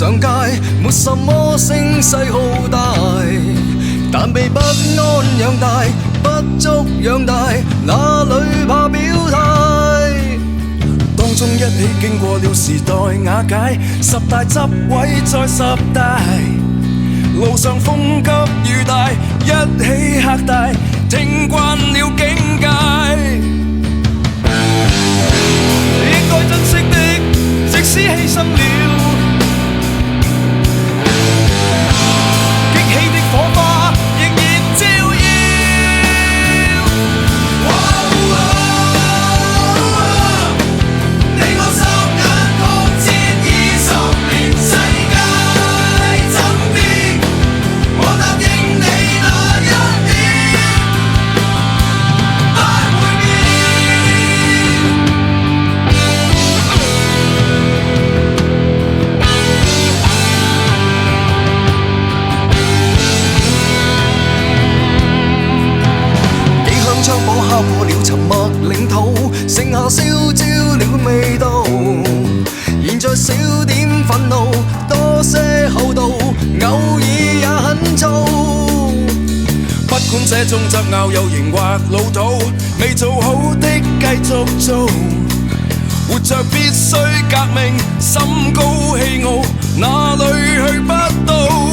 上街，沒什麼聲勢浩大，但被不安養大，不足養大，哪裏怕表態？當中一起經過了時代瓦解，十大執位再十大，路上風急雨大，一起嚇大，聽慣了境界。應該珍惜的，即使犧牲了，激起的火花仍然照耀。你我霎眼抗戰20年，世界怎變？我答應你那一點，不會變。槍火敲破了沉默領土，剩下燒焦了味道。現在少點憤怒，多些厚道，偶爾也很燥。不管這種爭拗有型或老土，未做好的繼續做。活着必須革命，心高氣傲，哪裏去不到？